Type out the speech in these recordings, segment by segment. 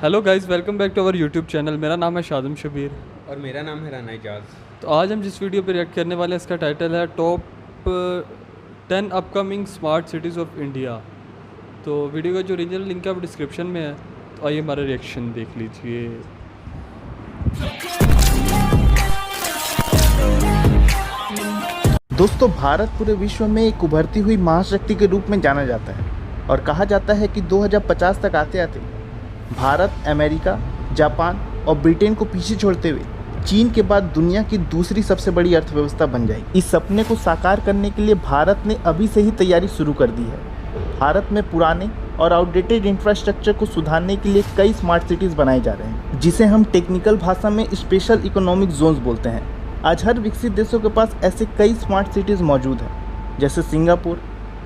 Hello guys, welcome back to our YouTube channel. मेरा नाम है शादम शबीर और मेरा नाम है राना एजाज। तो आज हम जिस वीडियो पे रिएक्ट करने वाले हैं इसका टाइटल है top 10 upcoming smart cities of India. तो वीडियो का जो ओरिजिनल लिंक है वो डिस्क्रिप्शन में है, तो आइए हमारा रिएक्शन देख लीजिए। दोस्तों, भारत पूरे विश्व में एक उभरती हुई महाशक्ति के रूप में जाना जाता है और कहा जाता है कि 2050 तक आते आते भारत, अमेरिका, जापान और ब्रिटेन को पीछे छोड़ते हुए चीन के बाद दुनिया की दूसरी सबसे बड़ी अर्थव्यवस्था बन जाएगी। इस सपने को साकार करने के लिए भारत ने अभी से ही तैयारी शुरू कर दी है। भारत में पुराने और आउटडेटेड इंफ्रास्ट्रक्चर को सुधारने के लिए कई स्मार्ट सिटीज़ बनाए जा रहे हैं, जिसे हम टेक्निकल भाषा में स्पेशल इकोनॉमिक जोन्स बोलते हैं। आज हर विकसित देशों के पास ऐसे कई स्मार्ट सिटीज़ मौजूद हैं, जैसे सिंगापुर,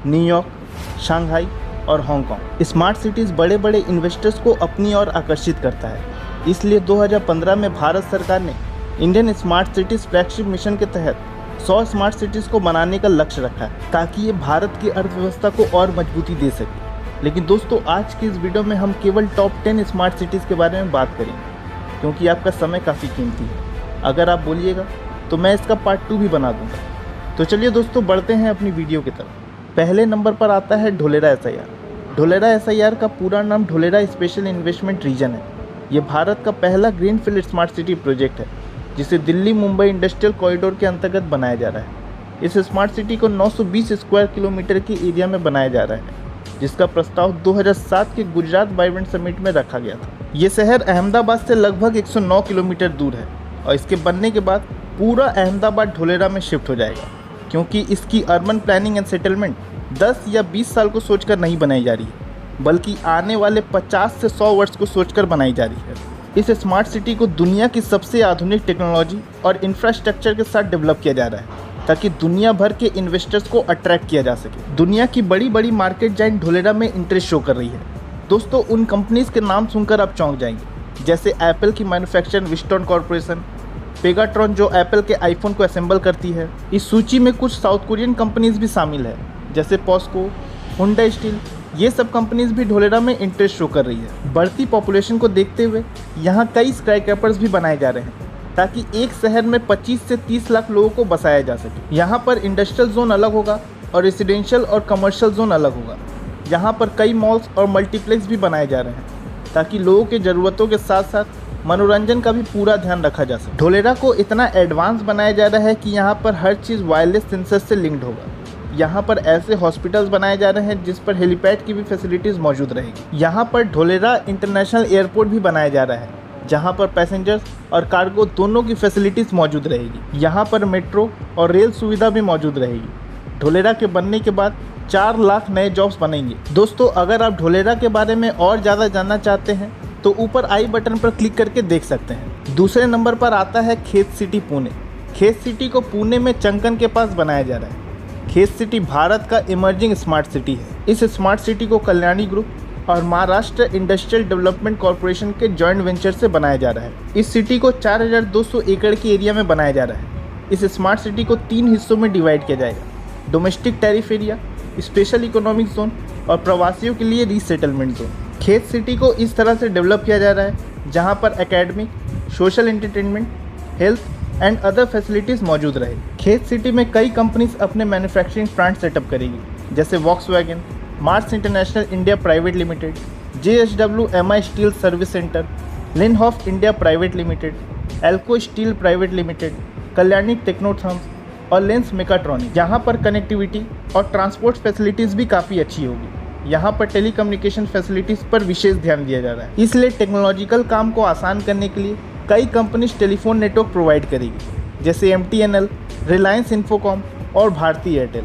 न्यूयॉर्क, शंघाई और हांगकांग। स्मार्ट सिटीज़ बड़े बड़े इन्वेस्टर्स को अपनी ओर आकर्षित करता है, इसलिए 2015 में भारत सरकार ने Indian smart cities flagship mission के तहत 100 स्मार्ट सिटीज़ को बनाने का लक्ष्य रखा है, ताकि ये भारत की अर्थव्यवस्था को और मजबूती दे सके। लेकिन दोस्तों, आज की इस वीडियो में हम केवल टॉप 10 स्मार्ट सिटीज़ के बारे में बात करेंगे, क्योंकि आपका समय काफ़ी कीमती है। अगर आप बोलिएगा तो मैं इसका पार्ट 2 भी बना दूंगा। तो चलिए दोस्तों, बढ़ते हैं अपनी वीडियो की तरफ। पहले नंबर पर आता है ढोलेरा SIR। ढोलेरा SIR का पूरा नाम ढोलेरा स्पेशल इन्वेस्टमेंट रीजन है। ये भारत का पहला ग्रीनफील्ड स्मार्ट सिटी प्रोजेक्ट है, जिसे दिल्ली मुंबई इंडस्ट्रियल कॉरिडोर के अंतर्गत बनाया जा रहा है। इस स्मार्ट सिटी को 920 स्क्वायर किलोमीटर के एरिया में बनाया जा रहा है, जिसका प्रस्ताव 2007 के गुजरात वाइब्रेंट समिट में रखा गया था। ये शहर अहमदाबाद से लगभग 109 किलोमीटर दूर है और इसके बनने के बाद पूरा अहमदाबाद ढोलेरा में शिफ्ट हो जाएगा, क्योंकि इसकी अर्बन प्लानिंग एंड सेटलमेंट 10 या 20 साल को सोचकर नहीं बनाई जा रही है, बल्कि आने वाले 50 से 100 वर्ष को सोचकर बनाई जा रही है। इस स्मार्ट सिटी को दुनिया की सबसे आधुनिक टेक्नोलॉजी और इंफ्रास्ट्रक्चर के साथ डेवलप किया जा रहा है, ताकि दुनिया भर के इन्वेस्टर्स को अट्रैक्ट किया जा सके। दुनिया की बड़ी बड़ी मार्केट जाइंट ढोलेरा में इंटरेस्ट शो कर रही है। दोस्तों, उन कंपनीज के नाम सुनकर आप चौंक जाएंगे, जैसे एप्पल की मैन्युफैक्चर विस्टॉन कॉर्पोरेशन, पेगाट्रॉन जो एप्पल के आईफोन को असेंबल करती है। इस सूची में कुछ साउथ कोरियन कंपनीज भी शामिल है, जैसे पॉस्को, हुंडई स्टील। ये सब कंपनीज भी ढोलेरा में इंटरेस्ट शो कर रही है। बढ़ती पॉपुलेशन को देखते हुए यहाँ कई स्काईक्रैपर्स भी बनाए जा रहे हैं, ताकि एक शहर में 25 से 30 लाख लोगों को बसाया जा सके। यहाँ पर इंडस्ट्रियल जोन अलग होगा और रेसिडेंशियल और कमर्शियल जोन अलग होगा। यहाँ पर कई मॉल्स और मल्टीप्लेक्स भी बनाए जा रहे हैं, ताकि लोगों के ज़रूरतों के साथ साथ मनोरंजन का भी पूरा ध्यान रखा जा सके। ढोलेरा को इतना एडवांस बनाया जा रहा है कि यहाँ पर हर चीज़ वायरलेस सेंसर से लिंक्ड होगा। यहाँ पर ऐसे हॉस्पिटल्स बनाए जा रहे हैं जिस पर हेलीपैड की भी फैसिलिटीज़ मौजूद रहेगी। यहाँ पर ढोलेरा इंटरनेशनल एयरपोर्ट भी बनाया जा रहा है, जहाँ पर पैसेंजर्स और कार्गो दोनों की फैसिलिटीज़ मौजूद रहेगी। यहाँ पर मेट्रो और रेल सुविधा भी मौजूद रहेगी। ढोलेरा के बनने के बाद 4 लाख नए जॉब्स बनेंगे। दोस्तों, अगर आप ढोलेरा के बारे में और ज़्यादा जानना चाहते हैं तो ऊपर आई बटन पर क्लिक करके देख सकते हैं। दूसरे नंबर पर आता है खेत सिटी पुणे। खेत सिटी को पुणे में चंकन के पास बनाया जा रहा है। खेत सिटी भारत का इमर्जिंग स्मार्ट सिटी है। इस स्मार्ट सिटी को कल्याणी ग्रुप और महाराष्ट्र इंडस्ट्रियल डेवलपमेंट कॉर्पोरेशन के जॉइंट वेंचर से बनाया जा रहा है। इस सिटी को 4200 एकड़ के एरिया में बनाया जा रहा है। इस स्मार्ट सिटी को 3 हिस्सों में डिवाइड किया जाएगा: domestic tariff area, special economic zone और प्रवासियों के लिए रीसेटलमेंट जोन। खेत सिटी को इस तरह से डेवलप किया जा रहा है जहां पर academic, social entertainment, health and other facilities मौजूद रहे। खेत सिटी में कई कंपनीज अपने मैन्युफैक्चरिंग प्लांट सेटअप करेगी, जैसे Volkswagen, Mars International India Private Limited, JSW MI steel service centre, Linhoff India Private Limited, Elco Steel Private Limited, Kalyani Technotherms और Lens mechatronic. यहाँ पर कनेक्टिविटी और ट्रांसपोर्ट फैसिलिटीज़ भी काफ़ी अच्छी होगी। यहाँ पर टेलीकम्युनिकेशन फैसिलिटीज़ पर विशेष ध्यान दिया जा रहा है, इसलिए टेक्नोलॉजिकल काम को आसान करने के लिए कई कंपनीज टेलीफोन नेटवर्क प्रोवाइड करेगी, जैसे MTNL, रिलायंस इन्फोकॉम और भारती एयरटेल।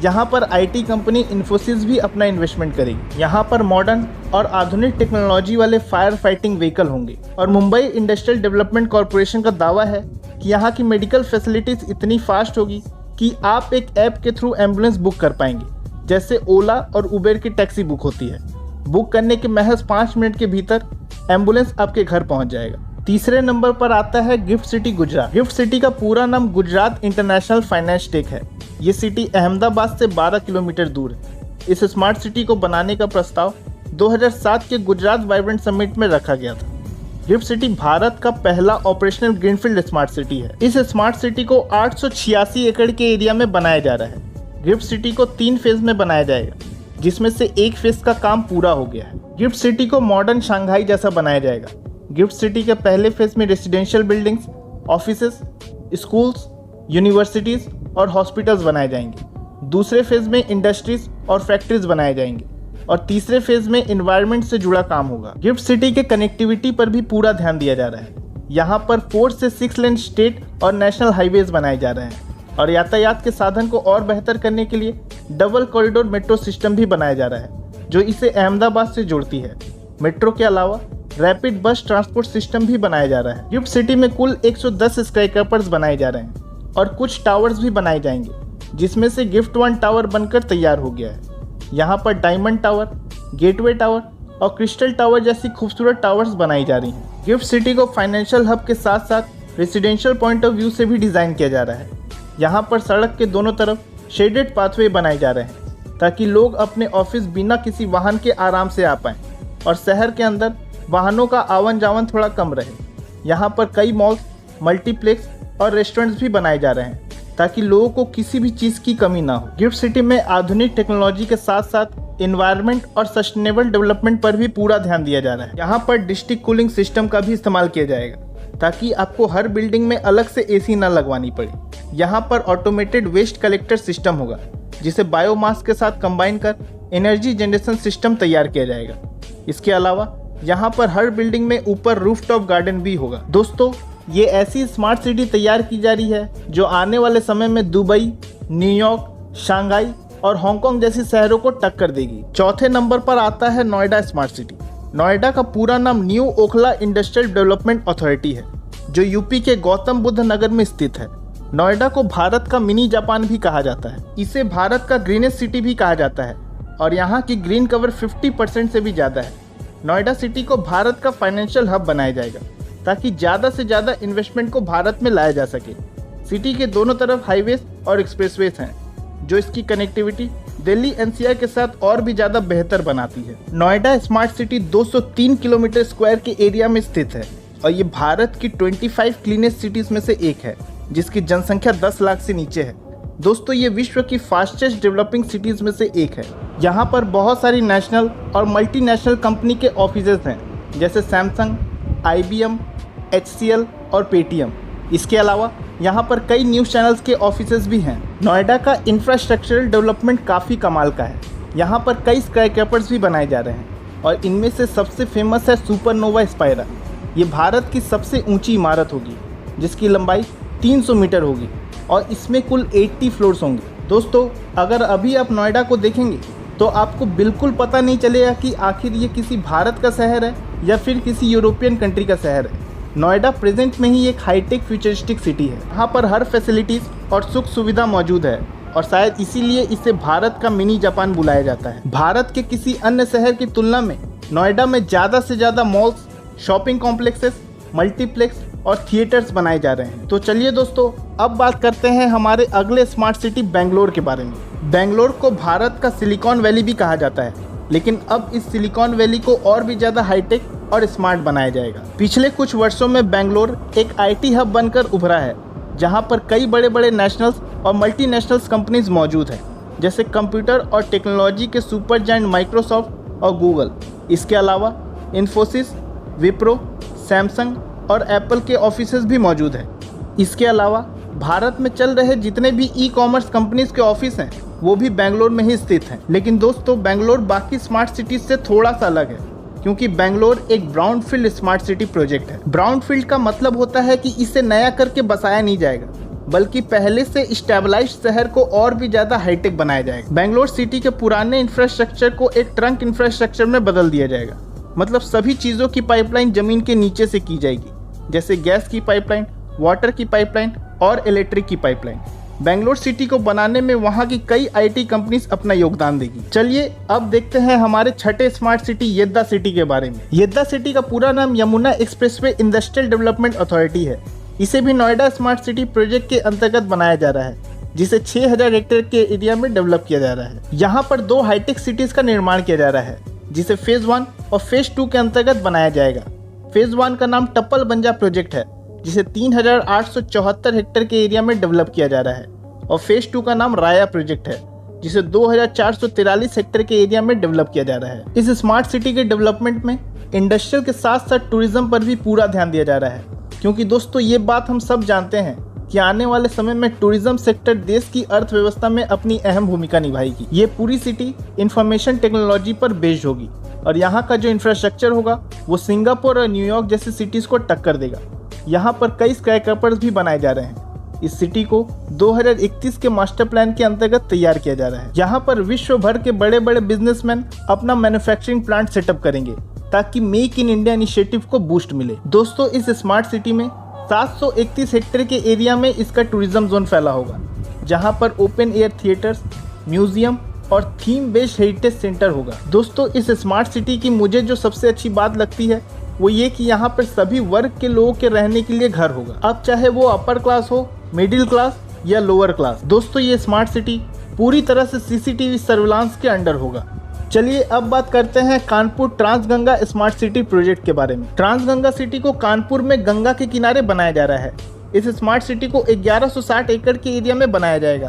यहाँ पर IT कंपनी इन्फोसिस भी अपना इन्वेस्टमेंट करेगी। यहाँ पर मॉडर्न और आधुनिक टेक्नोलॉजी वाले फायर फाइटिंग व्हीकल होंगे। और मुंबई इंडस्ट्रियल डेवलपमेंट कॉर्पोरेशन का दावा है कि यहाँ की मेडिकल फैसिलिटीज़ इतनी फास्ट होगी कि आप एक ऐप के थ्रू एम्बुलेंस बुक कर पाएंगे, जैसे ओला और उबेर की टैक्सी बुक होती है। बुक करने के महज 5 मिनट के भीतर एम्बुलेंस आपके घर पहुंच जाएगा। तीसरे नंबर पर आता है gift city Gujarat. Gift city का पूरा नाम गुजरात इंटरनेशनल फाइनेंस टेक है। ये सिटी अहमदाबाद से 12 किलोमीटर दूर है। इस स्मार्ट सिटी को बनाने का प्रस्ताव 2007 के गुजरात वाइब्रेंट समिट में रखा गया था। गिफ्ट सिटी भारत का पहला ऑपरेशनल ग्रीनफील्ड स्मार्ट सिटी है। इस स्मार्ट सिटी को 886 एकड़ के एरिया में बनाया जा रहा है। गिफ्ट सिटी को 3 फेज में बनाया जाएगा, जिसमें से एक फेज का काम पूरा हो गया है। गिफ्ट सिटी को मॉडर्न शंघाई जैसा बनाया जाएगा। गिफ्ट सिटी के पहले फेज में residential buildings, offices, schools, universities और हॉस्पिटल्स बनाए जाएंगे। दूसरे फेज में इंडस्ट्रीज और फैक्ट्रीज बनाए जाएंगे और तीसरे फेज में एनवायरनमेंट से जुड़ा काम होगा। गिफ्ट सिटी के कनेक्टिविटी पर भी पूरा ध्यान दिया जा रहा है। यहाँ पर 4 से 6 लेन स्टेट और नेशनल हाईवेज बनाए जा रहे हैं और यातायात के साधन को और बेहतर करने के लिए डबल कॉरिडोर मेट्रो सिस्टम भी बनाया जा रहा है, जो इसे अहमदाबाद से जोड़ती है। मेट्रो के अलावा रैपिड बस ट्रांसपोर्ट सिस्टम भी बनाया जा रहा है। गिफ्ट सिटी में कुल 110 स्काईक्रैपर्स बनाए जा रहे हैं और कुछ टावर्स भी बनाए जाएंगे, जिसमें से गिफ्ट 1 टावर बनकर तैयार हो गया है। यहाँ पर डायमंड टावर, गेटवे टावर और क्रिस्टल टावर जैसी खूबसूरत टावर्स बनाई जा रही हैं। गिफ्ट सिटी को फाइनेंशियल हब के साथ साथ रेसिडेंशियल पॉइंट ऑफ व्यू से भी डिज़ाइन किया जा रहा है। यहाँ पर सड़क के दोनों तरफ शेडेड पाथवे बनाए जा रहे हैं ताकि लोग अपने ऑफिस बिना किसी वाहन के आराम से आ पाएँ और शहर के अंदर वाहनों का आवन जावन थोड़ा कम रहे। यहाँ पर कई मॉल्स, मल्टीप्लेक्स और रेस्टोरेंट्स भी बनाए जा रहे हैं ताकि लोगों को किसी भी चीज़ की कमी ना हो। गिफ्ट सिटी में आधुनिक टेक्नोलॉजी के साथ साथ एनवायरनमेंट और सस्टेनेबल डेवलपमेंट पर भी पूरा ध्यान दिया जा रहा है। यहाँ पर डिस्ट्रिक्ट कूलिंग सिस्टम का भी इस्तेमाल किया जाएगा ताकि आपको हर बिल्डिंग में अलग से एसी ना लगवानी पड़े। यहाँ पर ऑटोमेटेड वेस्ट कलेक्टर सिस्टम होगा, जिसे बायोमास के साथ कंबाइन कर एनर्जी जनरेशन सिस्टम तैयार किया जाएगा। इसके अलावा यहाँ पर हर बिल्डिंग में ऊपर रूफटॉप गार्डन भी होगा। दोस्तों, ये ऐसी स्मार्ट सिटी तैयार की जा रही है जो आने वाले समय में दुबई, न्यूयॉर्क, शंघाई और हांगकांग जैसी शहरों को टक्कर देगी। चौथे नंबर पर आता है नोएडा स्मार्ट सिटी। नोएडा का पूरा नाम new Okhla industrial development authority है, जो यूपी के गौतम बुद्ध नगर में स्थित है। नोएडा को भारत का मिनी जापान भी कहा जाता है। इसे भारत का ग्रीनेस्ट सिटी भी कहा जाता है और यहाँ की ग्रीन कवर 50% से भी ज़्यादा है। नोएडा सिटी को भारत का फाइनेंशियल हब बनाया जाएगा ताकि ज़्यादा से ज़्यादा इन्वेस्टमेंट को भारत में लाया जा सके। सिटी के दोनों तरफ हाईवेज और एक्सप्रेसवेज हैं, जो इसकी कनेक्टिविटी दिल्ली एनसीआर के साथ और भी ज़्यादा बेहतर बनाती है। Noida smart city 203 kilometre square के एरिया में स्थित है और ये भारत की 25 क्लीनेस्ट सिटीज़ में से एक है, जिसकी जनसंख्या 10 लाख से नीचे है। दोस्तों, ये विश्व की फास्टेस्ट डेवलपिंग सिटीज़ में से एक है। यहाँ पर बहुत सारी नेशनल और मल्टीनेशनल कंपनी के ऑफिसेज हैं, जैसे सैमसंग, IBM, HCL और पेटीएम। इसके अलावा यहाँ पर कई न्यूज़ चैनल्स के ऑफिसेज भी हैं। नोएडा का इंफ्रास्ट्रक्चरल डेवलपमेंट काफ़ी कमाल का है। यहाँ पर कई स्काईक्रैपर्स भी बनाए जा रहे हैं और इनमें से सबसे फेमस है सुपरनोवा स्पायरा। ये भारत की सबसे ऊंची इमारत होगी, जिसकी लंबाई 300 मीटर होगी और इसमें कुल 80 फ्लोर्स होंगे। दोस्तों, अगर अभी आप नोएडा को देखेंगे तो आपको बिल्कुल पता नहीं चलेगा कि आखिर ये किसी भारत का शहर है या फिर किसी यूरोपियन कंट्री का शहर है। नोएडा प्रेजेंट में ही एक हाईटेक फ्यूचरिस्टिक सिटी है। यहाँ पर हर फैसिलिटीज़ और सुख सुविधा मौजूद है और शायद इसीलिए इसे भारत का मिनी जापान बुलाया जाता है। भारत के किसी अन्य शहर की तुलना में नोएडा में ज़्यादा से ज़्यादा मॉल्स, शॉपिंग कॉम्प्लेक्सेस, मल्टीप्लेक्स और थिएटर्स बनाए जा रहे हैं। तो चलिए दोस्तों, अब बात करते हैं हमारे अगले स्मार्ट सिटी बेंगलोर के बारे में। बेंगलोर को भारत का सिलिकॉन वैली भी कहा जाता है, लेकिन अब इस सिलिकॉन वैली को और भी ज़्यादा हाईटेक और स्मार्ट बनाया जाएगा। पिछले कुछ वर्षों में बेंगलोर एक IT हब बनकर उभरा है, जहां पर कई बड़े बड़े नेशनल्स और मल्टीनेशनल्स कंपनीज मौजूद हैं, जैसे कंप्यूटर और टेक्नोलॉजी के सुपर जायंट माइक्रोसॉफ्ट और गूगल। इसके अलावा इन्फोसिस, विप्रो, सैमसंग और एप्पल के ऑफिसेज भी मौजूद हैं। इसके अलावा भारत में चल रहे जितने भी ई-कॉमर्स कंपनीज के ऑफिस हैं, वो भी बेंगलोर में ही स्थित हैं। लेकिन दोस्तों, बेंगलोर बाकी स्मार्ट सिटीज से थोड़ा सा अलग है, क्योंकि बेंगलोर एक ब्राउनफील्ड स्मार्ट सिटी प्रोजेक्ट है। ब्राउनफील्ड का मतलब होता है कि इसे नया करके बसाया नहीं जाएगा, बल्कि पहले से स्टेबलाइज्ड शहर को और भी ज़्यादा हाईटेक बनाया जाएगा। बेंगलोर सिटी के पुराने इंफ्रास्ट्रक्चर को एक ट्रंक इंफ्रास्ट्रक्चर में बदल दिया जाएगा। मतलब सभी चीज़ों की पाइपलाइन ज़मीन के नीचे से की जाएगी, जैसे गैस की पाइपलाइन, वाटर की पाइपलाइन और इलेक्ट्रिक की पाइपलाइन। बेंगलोर सिटी को बनाने में वहाँ की कई IT कंपनीज अपना योगदान देगी। चलिए अब देखते हैं हमारे छठे स्मार्ट सिटी येद्दा सिटी के बारे में। येद्दा सिटी का पूरा नाम Yamuna expressway industrial development authority है। इसे भी नोएडा स्मार्ट सिटी प्रोजेक्ट के अंतर्गत बनाया जा रहा है, जिसे 6000 हेक्टेयर के एरिया में डेवलप किया जा रहा है। यहाँ पर 2 हाईटेक सिटीज का निर्माण किया जा रहा है, जिसे फेज़ 1 और फेज़ 2 के अंतर्गत बनाया जाएगा। फेज़ 1 का नाम टप्पल बंजा प्रोजेक्ट है, जिसे 3874 हेक्टेयर के एरिया में डेवलप किया जा रहा है, और फेज़ 2 का नाम राया प्रोजेक्ट है, जिसे 2443 हेक्टेयर के एरिया में डेवलप किया जा रहा है। इस स्मार्ट सिटी के डेवलपमेंट में इंडस्ट्रियल के साथ साथ टूरिज्म पर भी पूरा ध्यान दिया जा रहा है, क्योंकि दोस्तों ये बात हम सब जानते हैं कि आने वाले समय में टूरिज्म सेक्टर देश की अर्थव्यवस्था में अपनी अहम भूमिका निभाएगी। ये पूरी सिटी इंफॉर्मेशन टेक्नोलॉजी पर बेस्ड होगी और यहाँ का जो इंफ्रास्ट्रक्चर होगा वो सिंगापुर और न्यूयॉर्क जैसी सिटीज़ को टक्कर देगा। यहाँ पर कई स्काईस्क्रैपर्स भी बनाए जा रहे हैं। इस सिटी को 2031 के मास्टर प्लान के अंतर्गत तैयार किया जा रहा है। यहाँ पर विश्व भर के बड़े बड़े बिजनेसमैन अपना मैन्युफैक्चरिंग प्लांट सेटअप करेंगे ताकि मेक इन इंडिया इनिशिएटिव को बूस्ट मिले। दोस्तों इस स्मार्ट सिटी में 731 हेक्टेयर के एरिया में इसका टूरिज्म जोन फैला होगा, जहाँ पर ओपन एयर थिएटर्स, म्यूजियम और थीम बेस्ड हेरिटेज सेंटर होगा। दोस्तों इस स्मार्ट सिटी की मुझे जो सबसे अच्छी बात लगती है वो ये कि यहाँ पर सभी वर्ग के लोगों के रहने के लिए घर होगा, अब चाहे वो अपर क्लास हो, मिडिल क्लास या लोअर क्लास। दोस्तों ये स्मार्ट सिटी पूरी तरह से सीसीटीवी सर्विलांस के अंडर होगा। चलिए अब बात करते हैं Kanpur Trans Ganga smart city project के बारे में। ट्रांसगंगा सिटी को कानपुर में गंगा के किनारे बनाया जा रहा है। इस स्मार्ट सिटी को 1160 एकड़ के एरिया में बनाया जाएगा।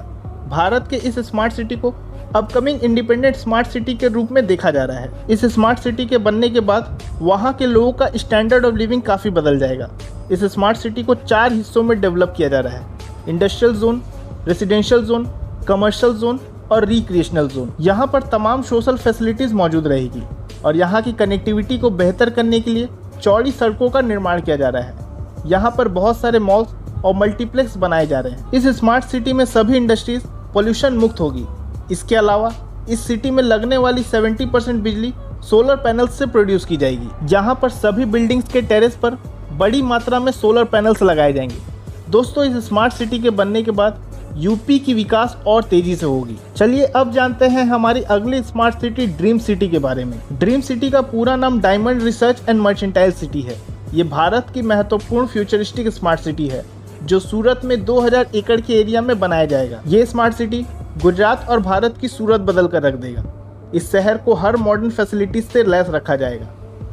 भारत के इस स्मार्ट सिटी को अपकमिंग इंडिपेंडेंट स्मार्ट सिटी के रूप में देखा जा रहा है। इस स्मार्ट सिटी के बनने के बाद वहाँ के लोगों का स्टैंडर्ड ऑफ लिविंग काफ़ी बदल जाएगा। इस स्मार्ट सिटी को 4 हिस्सों में डेवलप किया जा रहा है: industrial zone, residential zone, commercial zone और रिक्रिएशनल जोन। यहाँ पर तमाम सोशल फैसिलिटीज़ मौजूद रहेगी और यहाँ की कनेक्टिविटी को बेहतर करने के लिए चौड़ी सड़कों का निर्माण किया जा रहा है। यहाँ पर बहुत सारे मॉल्स और मल्टीप्लेक्स बनाए जा रहे हैं। इस स्मार्ट सिटी में सभी इंडस्ट्रीज पोल्यूशन मुक्त होगी। इसके अलावा इस सिटी में लगने वाली 70% बिजली सोलर पैनल्स से प्रोड्यूस की जाएगी। यहाँ पर सभी बिल्डिंग्स के टेरेस पर बड़ी मात्रा में सोलर पैनल्स लगाए जाएंगे। दोस्तों इस स्मार्ट सिटी के बनने के बाद यूपी की विकास और तेजी से होगी। चलिए अब जानते हैं हमारी अगली स्मार्ट सिटी ड्रीम सिटी के बारे में। ड्रीम सिटी का पूरा नाम diamond research and mercantile city है। ये भारत की महत्वपूर्ण फ्यूचरिस्टिक स्मार्ट सिटी है जो सूरत में 2000 एकड़ के एरिया में बनाया जाएगा। ये स्मार्ट सिटी गुजरात और भारत की सूरत बदल कर रख देगा। इस शहर को हर मॉडर्न फैसिलिटीज से लैस रखा जाएगा।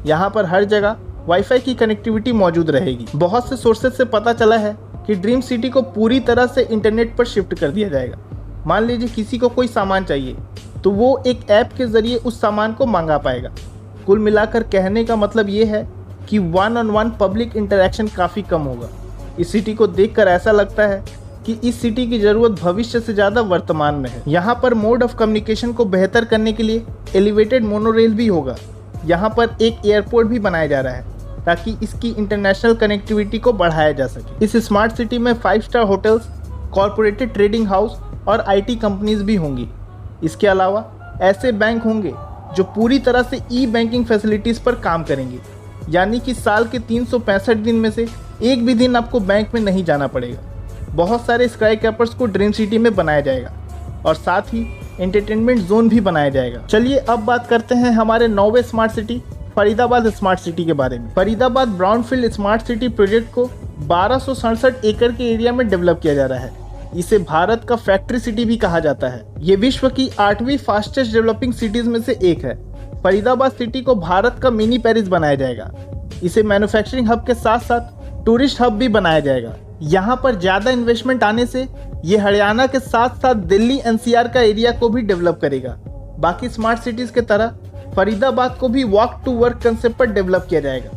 यहाँ पर हर जगह वाईफाई की कनेक्टिविटी मौजूद रहेगी। बहुत से सोर्सेज से पता चला है कि ड्रीम सिटी को पूरी तरह से इंटरनेट पर शिफ्ट कर दिया जाएगा। मान लीजिए किसी को कोई सामान चाहिए तो वो एक ऐप के ज़रिए उस सामान को मंगा पाएगा। कुल मिलाकर कहने का मतलब ये है कि 1-on-1 पब्लिक इंटरेक्शन काफ़ी कम होगा। इस सिटी को देखकर ऐसा लगता है कि इस सिटी की ज़रूरत भविष्य से ज़्यादा वर्तमान में है। यहाँ पर मोड ऑफ कम्युनिकेशन को बेहतर करने के लिए एलिवेटेड मोनोरेल भी होगा। यहाँ पर एक एयरपोर्ट भी बनाया जा रहा है ताकि इसकी इंटरनेशनल कनेक्टिविटी को बढ़ाया जा सके। इस स्मार्ट सिटी में 5 स्टार होटल्स, कॉरपोरेटेड ट्रेडिंग हाउस और IT कंपनीज भी होंगी। इसके अलावा ऐसे बैंक होंगे जो पूरी तरह से ई-बैंकिंग फैसिलिटीज़ पर काम करेंगे, यानी कि साल के 365 दिन में से एक भी दिन आपको बैंक में नहीं जाना पड़ेगा। बहुत सारे स्काईस्क्रैपर्स को ड्रीम सिटी में बनाया जाएगा और साथ ही एंटरटेनमेंट जोन भी बनाया जाएगा। चलिए अब बात करते हैं हमारे 9वें smart city Faridabad smart city के बारे में। Faridabad brownfield smart city project को 1267 एकड़ के एरिया में डेवलप किया जा रहा है। इसे भारत का फैक्ट्री सिटी भी कहा जाता है। ये विश्व की 8वीं फास्टेस्ट डेवलपिंग सिटीज में से एक है। फरीदाबाद सिटी को भारत का मिनी पेरिस बनाया जाएगा। इसे मैन्युफैक्चरिंग हब के साथ साथ टूरिस्ट हब भी बनाया जाएगा। यहाँ पर ज़्यादा इन्वेस्टमेंट आने से ये हरियाणा के साथ साथ दिल्ली NCR का एरिया को भी डेवलप करेगा। बाकी स्मार्ट सिटीज़ के तरह फरीदाबाद को भी वॉक टू वर्क कंसेप्ट पर डेवलप किया जाएगा।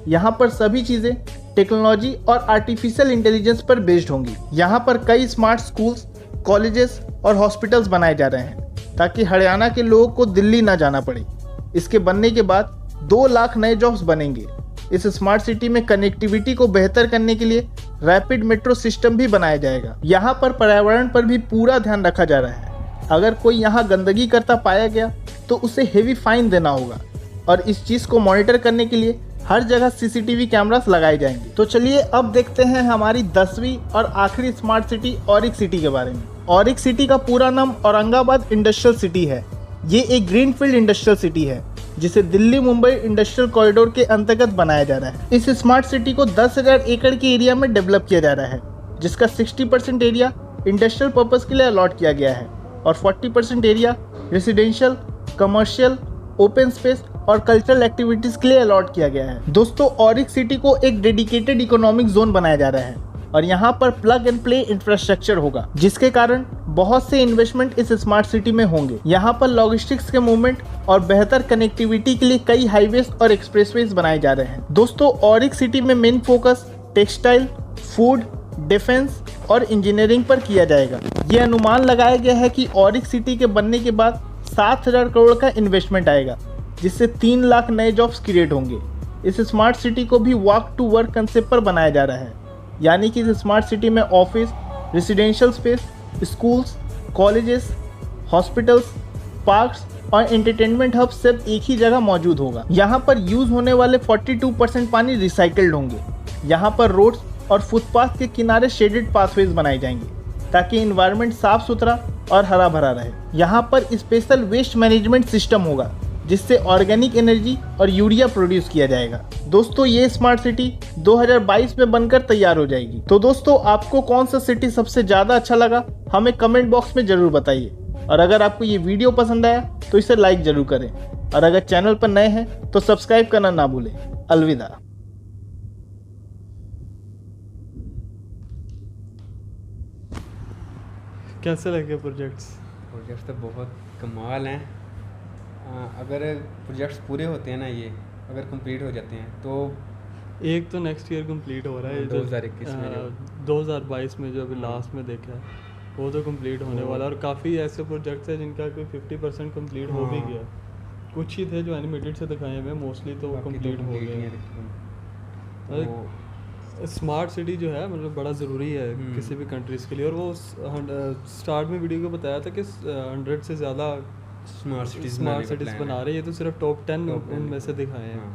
यहाँ पर सभी चीज़ें टेक्नोलॉजी और आर्टिफिशियल इंटेलिजेंस पर बेस्ड होंगी। यहाँ पर कई स्मार्ट स्कूल्स, कॉलेजेस और हॉस्पिटल्स बनाए जा रहे हैं ताकि हरियाणा के लोगों को दिल्ली ना जाना पड़े। इसके बनने के बाद 2 लाख नए जॉब्स बनेंगे। इस स्मार्ट सिटी में कनेक्टिविटी को बेहतर करने के लिए रैपिड मेट्रो सिस्टम भी बनाया जाएगा। यहाँ पर पर्यावरण पर भी पूरा ध्यान रखा जा रहा है। अगर कोई यहाँ गंदगी करता पाया गया तो उसे हेवी फाइन देना होगा और इस चीज़ को मॉनिटर करने के लिए हर जगह CCTV कैमरास लगाए जाएंगे। तो चलिए अब देखते हैं हमारी 10वीं और आखिरी स्मार्ट सिटी औरिक सिटी के बारे में। औरिक सिटी का पूरा नाम औरंगाबाद इंडस्ट्रियल सिटी है। ये एक ग्रीनफील्ड इंडस्ट्रियल सिटी है जिसे दिल्ली मुंबई इंडस्ट्रियल कॉरिडोर के अंतर्गत बनाया जा रहा है। इस स्मार्ट सिटी को 10,000 एकड़ के एरिया में डेवलप किया जा रहा है, जिसका 60% एरिया इंडस्ट्रियल पर्पस के लिए अलॉट किया गया है और 40% area residential, commercial open space और कल्चरल एक्टिविटीज के लिए अलॉट किया गया है। दोस्तों, ऑरिक सिटी को एक डेडिकेटेड इकोनॉमिक जोन बनाया जा रहा है और यहाँ पर प्लग एंड प्ले इंफ्रास्ट्रक्चर होगा, जिसके कारण बहुत से इन्वेस्टमेंट इस स्मार्ट सिटी में होंगे। यहाँ पर लॉजिस्टिक्स के मूवमेंट और बेहतर कनेक्टिविटी के लिए कई हाईवेज और एक्सप्रेसवेज बनाए जा रहे हैं। दोस्तों, ऑरिक सिटी में main focus textile, food, defence और इंजीनियरिंग पर किया जाएगा। ये अनुमान लगाया गया है कि ऑरिक सिटी के बनने के बाद 7,000 करोड़ का इन्वेस्टमेंट आएगा, जिससे 3 लाख नए जॉब्स क्रिएट होंगे। इस स्मार्ट सिटी को भी वॉक टू वर्क कंसेप्ट पर बनाया जा रहा है, यानी कि इस स्मार्ट सिटी में office, residential space, schools, colleges, hospitals, parks और एंटरटेनमेंट हब सब एक ही जगह मौजूद होगा। यहाँ पर यूज होने वाले 42% पानी रिसाइकल्ड होंगे। यहाँ पर रोड्स और फुटपाथ के किनारे शेडेड पाथवेज बनाए जाएंगे ताकि इन्वायरमेंट साफ सुथरा और हरा भरा रहे। यहाँ पर स्पेशल वेस्ट मैनेजमेंट सिस्टम होगा, जिससे ऑर्गेनिक एनर्जी और यूरिया प्रोड्यूस किया जाएगा। दोस्तों, ये स्मार्ट सिटी 2022 में बनकर तैयार हो जाएगी। तो दोस्तों, आपको कौन सा सिटी सबसे ज़्यादा अच्छा लगा, हमें कमेंट बॉक्स में ज़रूर बताइए। और अगर आपको ये वीडियो पसंद आया तो इसे लाइक ज़रूर करें, और अगर चैनल पर नए हैं तो सब्सक्राइब करना ना भूलें। अलविदा। कैसे लगे प्रोजेक्ट्स? प्रोजेक्ट्स तो बहुत कमाल हैं। अगर प्रोजेक्ट्स पूरे होते हैं ना, ये अगर कंप्लीट हो जाते हैं तो एक तो नेक्स्ट ईयर कंप्लीट हो रहा है, 2021 में जो 2022 में जो अभी लास्ट में देखा है वो तो कंप्लीट होने वाला है। और काफ़ी ऐसे प्रोजेक्ट्स हैं जिनका कोई 50% कंप्लीट हो भी गया। कुछ ही थे जो एनिमेटेड से दिखाए हुए, मोस्टली तो कंप्लीट हो गए। स्मार्ट सिटी जो है मतलब बड़ा ज़रूरी है किसी भी कंट्रीज़ के लिए। और वो स्टार्ट में वीडियो को बताया था कि 100 से ज़्यादा स्मार्ट सिटीज़ बना रहे हैं। ये तो सिर्फ टॉप 10 उनमें से दिखाए हैं।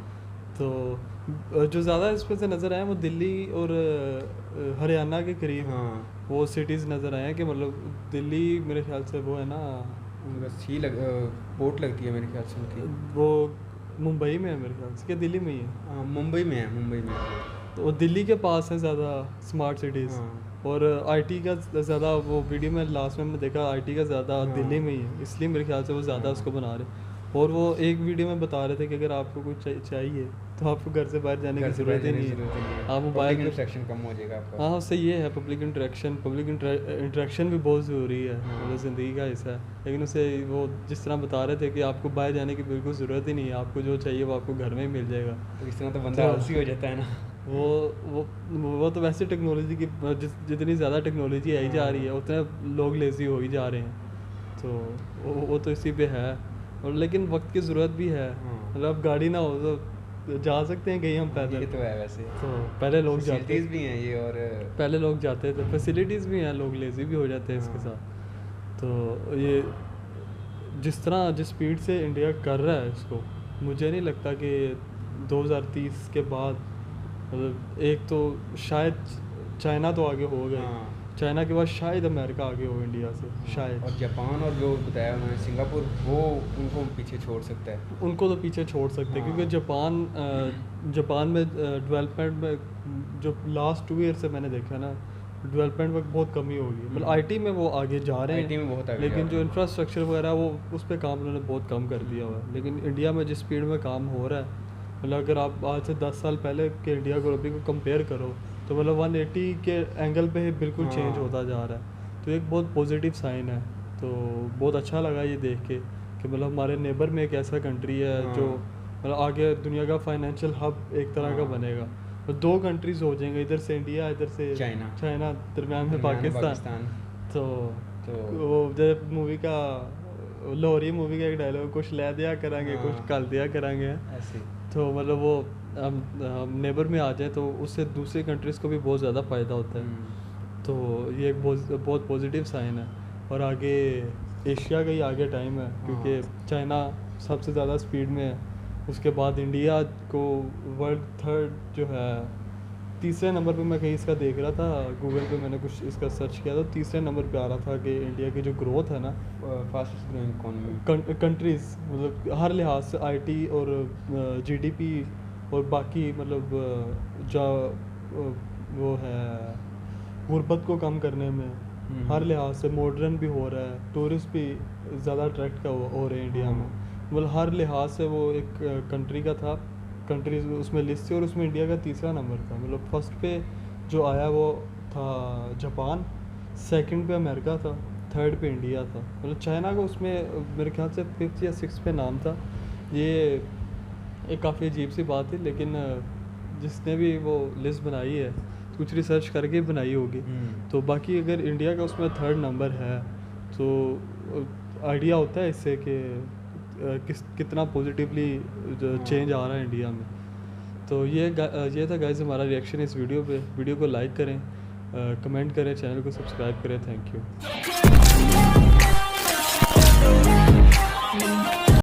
तो जो ज़्यादा इस पर से नज़र आए वो दिल्ली और हरियाणा के करीब वो सिटीज़ नज़र आए हैं कि मतलब दिल्ली मेरे ख्याल से वो है ना, पोर्ट लगती है मेरे ख्याल से उनकी, वो मुंबई में है मेरे ख्याल से, क्या दिल्ली में ही है? मुंबई में है, मुंबई में। तो वो दिल्ली के पास है ज़्यादा स्मार्ट सिटीज़। और आईटी का ज़्यादा, वो वीडियो में लास्ट में मैं देखा आईटी का ज़्यादा दिल्ली में ही है, इसलिए मेरे ख्याल से वो ज़्यादा उसको बना रहे। और वो एक वीडियो में बता रहे थे कि अगर आपको कुछ चाहिए तो आपको घर से बाहर जाने की ज़रूरत ही नहीं है, आप मोबाइल में इंटरेक्शन कम हो जाएगा आपका। हाँ, उससे ये है पब्लिक इंटरेक्शन भी बहुत ज़रूरी है, मतलब ज़िंदगी का हिस्सा है। लेकिन उसे वो जिस तरह बता रहे थे कि आपको बाहर जाने की बिल्कुल ज़रूरत ही नहीं है, आपको जो चाहिए वो आपको घर में ही मिल जाएगा। तो इस तरह तो बंदा आलसी हो जाता है ना। वो तो वैसे टेक्नोलॉजी की जितनी ज़्यादा टेक्नोलॉजी आई जा रही है उतने लोग लेज़ी हो ही जा रहे हैं। तो वो तो इसी पे है। और लेकिन वक्त की ज़रूरत भी है, मतलब गाड़ी ना हो तो जा सकते हैं कहीं हम पैदल। ये तो है वैसे। तो पहले लोग जाते भी हैं ये, और पहले लोग जाते थे, फैसिलिटीज़ भी हैं, लोग लेज़ी भी हो जाते हैं इसके साथ। तो ये जिस स्पीड से इंडिया कर रहा है इसको, मुझे नहीं लगता कि 2030 के बाद, मतलब एक तो शायद चाइना तो आगे हो गया, चाइना के बाद शायद अमेरिका आगे हो इंडिया से, शायद। और जापान और जो बताया उन्होंने सिंगापुर, वो उनको पीछे छोड़ सकता है। उनको तो पीछे छोड़ सकते हैं क्योंकि जापान में डेवलपमेंट में जो लास्ट 2 ईयर से मैंने देखा ना, डेवलपमेंट में बहुत कमी हो गई। मतलब आईटी में वो आगे जा रहे हैं, आईटी में बहुत आगे, लेकिन जो इंफ्रास्ट्रक्चर वगैरह वो उस पर काम उन्होंने बहुत कम कर दिया हुआ है। लेकिन इंडिया में जिस स्पीड में काम हो रहा है, मतलब अगर आप आज से 10 साल पहले के इंडिया को अभी को कंपेयर करो तो मतलब 180 के एंगल पे ही बिल्कुल चेंज होता जा रहा है। तो एक बहुत पॉजिटिव साइन है। तो बहुत अच्छा लगा ये देख के कि मतलब हमारे नेबर में एक ऐसा कंट्री है जो मतलब आगे दुनिया का फाइनेंशियल हब एक तरह का बनेगा। तो 2 कंट्रीज़ हो जाएंगे, इधर से इंडिया, इधर से चाइना, दरम्यान में पाकिस्तान। तो वो जब मूवी का लोरी मूवी का एक डायलॉग, कुछ ले दिया करेंगे कुछ कल दिया करेंगे ऐसे। तो मतलब वो हम नेबर में आ जाए तो उससे दूसरी कंट्रीज़ को भी बहुत ज़्यादा फ़ायदा होता है। तो ये एक बहुत पॉजिटिव साइन है। और आगे एशिया का ही आगे टाइम है क्योंकि चाइना सबसे ज़्यादा स्पीड में है, उसके बाद इंडिया को वर्ल्ड 3rd जो है, 3रे नंबर पे मैं कहीं इसका देख रहा था, गूगल पे मैंने कुछ इसका सर्च किया तो 3रे नंबर पे आ रहा था कि इंडिया की जो ग्रोथ है ना, फास्टेस्ट ग्रोइंग इकोनॉमी कंट्रीज़, मतलब हर लिहाज से आईटी और जीडीपी और बाकी मतलब जो वो है गुर्बत को कम करने में हर लिहाज से मॉडर्न भी हो रहा है, टूरिस्ट भी ज़्यादा अट्रैक्ट हो रहे हैं इंडिया में। मतलब हर लिहाज से वो एक कंट्री का था, कंट्रीज उसमें लिस्ट थी और उसमें इंडिया का तीसरा नंबर था। मतलब फर्स्ट पे जो आया वो था जापान, सेकंड पे अमेरिका था, थर्ड पे इंडिया था। मतलब चाइना का उसमें मेरे ख्याल से फिफ्थ या सिक्स पे नाम था। ये एक काफ़ी अजीब सी बात है, लेकिन जिसने भी वो लिस्ट बनाई है कुछ रिसर्च करके बनाई होगी। तो बाकी अगर इंडिया का उसमें थर्ड नंबर है तो आइडिया होता है इससे कि कितना पॉजिटिवली चेंज आ रहा है इंडिया में। तो ये था गाइस हमारा रिएक्शन इस वीडियो पे। वीडियो को लाइक करें, कमेंट करें, चैनल को सब्सक्राइब करें। Thank you.